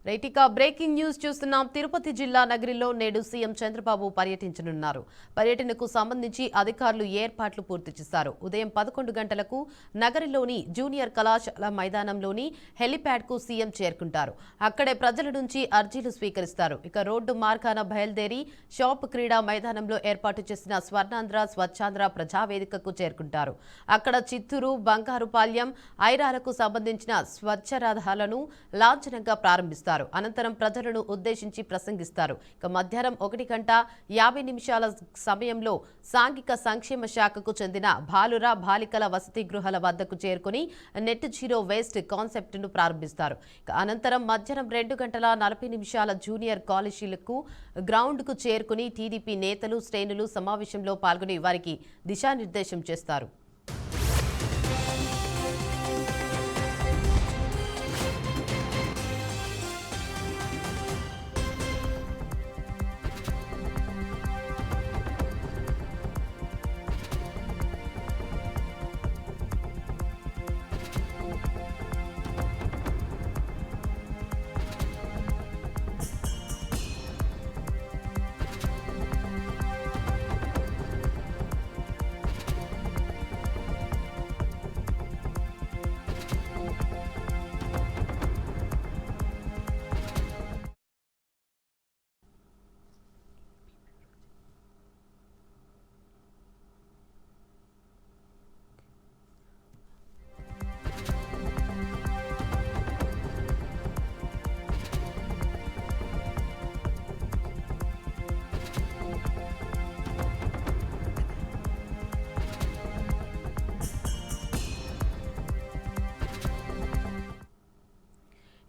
Right ఇక breaking news చూస్తున్నాం. తిరుపతి జిల్లా నగరిలో నేడు సీఎం చంద్రబాబు పర్యటించనున్నారు. పర్యటనకు సంబంధించి అధికారులు ఏర్పాట్లు పూర్తి చేశారు. ఉదయం 11 గంటలకు నగరిలోని జూనియర్ కళాశాల మైదానంలోని హెలిప్యాడ్కు సీఎం చేరుకుంటారు. అక్కడే ప్రజల నుంచి అర్జీలు స్వీకరిస్తారు. ఇక రోడ్డు మార్గాన బయలుదేరి షాప్ క్రీడా మైదానంలో ఏర్పాటు చేసిన స్వర్ణాంధ్ర స్వచ్ఛాంధ్ర ప్రజావేదికకు చేరుకుంటారు. అక్కడ చిత్తూరు, బంగారుపాల్యం, ఐరాలకు సంబంధించిన స్వచ్ఛ రథాలను లాంఛనంగా ప్రారంభిస్తారు. అనంతరం ప్రజలను ఉద్దేశించి ప్రసంగిస్తారు. ఇక మధ్యాహ్నం 1:50 సమయంలో సాంఘిక సంక్షేమ శాఖకు చెందిన బాలుర బాలికల వసతి గృహాల వద్దకు చేరుకుని నెట్ జీరో వేస్ట్ కాన్సెప్ట్ ను ప్రారంభిస్తారు. అనంతరం మధ్యాహ్నం 2:40 జూనియర్ కాలేజీలకు గ్రౌండ్ కు చేరుకుని టీడీపీ నేతలు, శ్రేణులు సమావేశంలో పాల్గొని వారికి దిశానిర్దేశం చేస్తారు.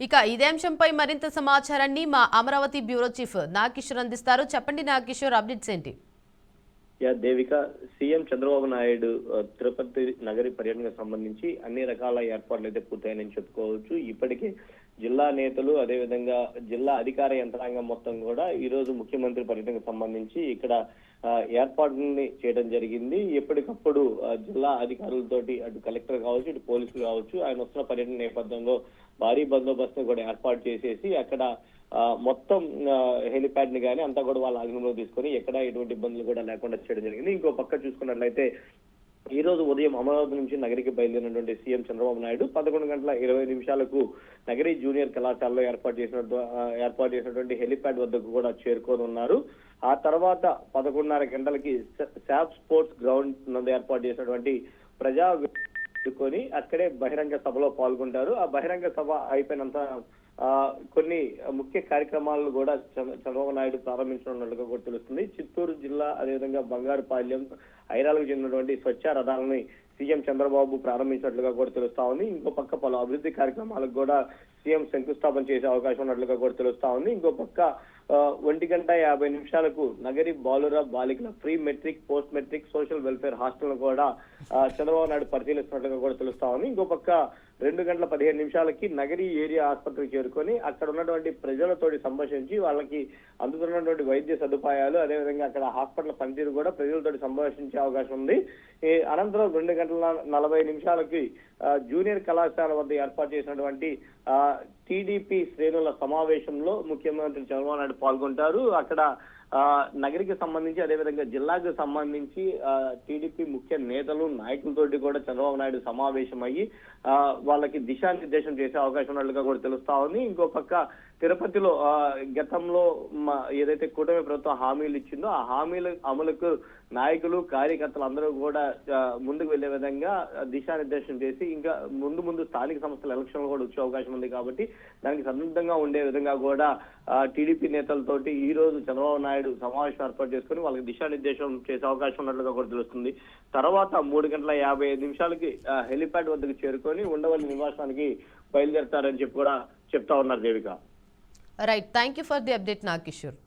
ఇక ఇదే అంశంపై మరింత సమాచారాన్ని మా అమరావతి బ్యూరో చీఫ్ నాగకిషోర్ అందిస్తారు. చెప్పండి నాగకిషోర్, అప్డేట్స్ ఏంటి? దేవిక, సీఎం చంద్రబాబు నాయుడు తిరుపతి నగరి పర్యటనకు సంబంధించి అన్ని రకాల ఏర్పాట్లు అయితే పూర్తయినని చెప్పుకోవచ్చు. ఇప్పటికే జిల్లా నేతలు, అదేవిధంగా జిల్లా అధికార యంత్రాంగం మొత్తం కూడా ఈ రోజు ముఖ్యమంత్రి పర్యటనకు సంబంధించి ఇక్కడ ఏర్పాట్లని చేయడం జరిగింది. ఎప్పటికప్పుడు జిల్లా అధికారులతోటి అటు కలెక్టర్ కావచ్చు, ఇటు పోలీసులు కావచ్చు, ఆయన వస్తున్న పర్యటన నేపథ్యంలో భారీ బందోబస్తు కూడా ఏర్పాటు చేసేసి అక్కడ మొత్తం హెలిప్యాడ్ ని కానీ అంతా కూడా వాళ్ళ ఆధీనంలో తీసుకొని ఎక్కడ ఎటువంటి ఇబ్బందులు కూడా లేకుండా చేయడం జరిగింది. ఇంకో పక్క చూసుకున్నట్లయితే ఈ రోజు ఉదయం అమరావతి నుంచి నగరికి బయలుదేరినటువంటి సీఎం చంద్రబాబు నాయుడు 11:20 నగరి జూనియర్ కళాశాలలో ఏర్పాటు చేసినటువంటి హెలిప్యాడ్ వద్దకు కూడా చేరుకొని ఉన్నారు. ఆ తర్వాత 11:30 గంటలకి శాప్ స్పోర్ట్స్ గ్రౌండ్ నందు ఏర్పాటు చేసినటువంటి ప్రజా కొని అక్కడే బహిరంగ సభలో పాల్గొంటారు. ఆ బహిరంగ సభ అయిపోయినంత కొన్ని ముఖ్య కార్యక్రమాలను కూడా చంద్రబాబు నాయుడు ప్రారంభించనున్నట్లుగా కూడా తెలుస్తుంది. చిత్తూరు జిల్లా, అదేవిధంగా బంగారుపాల్యం, ఐరాలకు చెందినటువంటి స్వచ్ఛ రథాలని సీఎం చంద్రబాబు ప్రారంభించినట్లుగా కూడా తెలుస్తా ఉంది. ఇంకో పక్క పలు అభివృద్ధి కార్యక్రమాలకు కూడా సీఎం శంకుస్థాపన చేసే అవకాశం ఉన్నట్లుగా కూడా తెలుస్తా ఉంది. ఇంకో పక్క 1:50 నగరి బాలుర బాలికల pre matric, post matric, social welfare hostel కూడా చంద్రబాబు నాయుడు పరిశీలిస్తున్నట్లుగా కూడా తెలుస్తా ఉంది. ఇంకో పక్క 2:15 నగరి ఏరియా ఆసుపత్రికి చేరుకొని అక్కడ ఉన్నటువంటి ప్రజలతోటి సంభాషించి వాళ్ళకి అందుతున్నటువంటి వైద్య సదుపాయాలు, అదేవిధంగా అక్కడ హాస్పిటల్ పనితీరు కూడా ప్రజలతోటి సంభాషించే అవకాశం ఉంది. అనంతరం 2:40 జూనియర్ కళాశాల వద్ద ఏర్పాటు చేసినటువంటి టీడీపీ శ్రేణుల సమావేశంలో ముఖ్యమంత్రి చంద్రబాబు నాయుడు పాల్గొంటారు. అక్కడ నగరికి సంబంధించి, అదేవిధంగా జిల్లాకు సంబంధించి టీడీపీ ముఖ్య నేతలు, నాయకులతోటి కూడా చంద్రబాబు నాయుడు సమావేశం అయ్యి వాళ్ళకి దిశానిర్దేశం చేసే అవకాశం ఉన్నట్లుగా కూడా తెలుస్తా ఉంది. ఇంకో పక్క తిరుపతిలో గతంలో ఏదైతే కూటమి ప్రభుత్వం హామీలు ఇచ్చిందో ఆ హామీల అమలుకు నాయకులు, కార్యకర్తలు అందరూ కూడా ముందుకు వెళ్లే విధంగా దిశానిర్దేశం చేసి ఇంకా ముందు స్థానిక సంస్థల ఎలక్షన్లు కూడా వచ్చే అవకాశం ఉంది కాబట్టి దానికి సంసిద్ధంగా ఉండే విధంగా కూడా టీడీపీ నేతలతోటి ఈ రోజు చంద్రబాబు నాయుడు సమావేశం ఏర్పాటు చేసుకుని వాళ్ళకి దిశానిర్దేశం చేసే అవకాశం ఉన్నట్లుగా కూడా తెలుస్తుంది. తర్వాత 3:55 హెలిప్యాడ్ వద్దకు చేరుకొని ఉండవల్లి నివాసానికి బయలుదేరతారని చెప్పి కూడా చెప్తా ఉన్నారు Devika. Right, thank you for the update Nagakishore.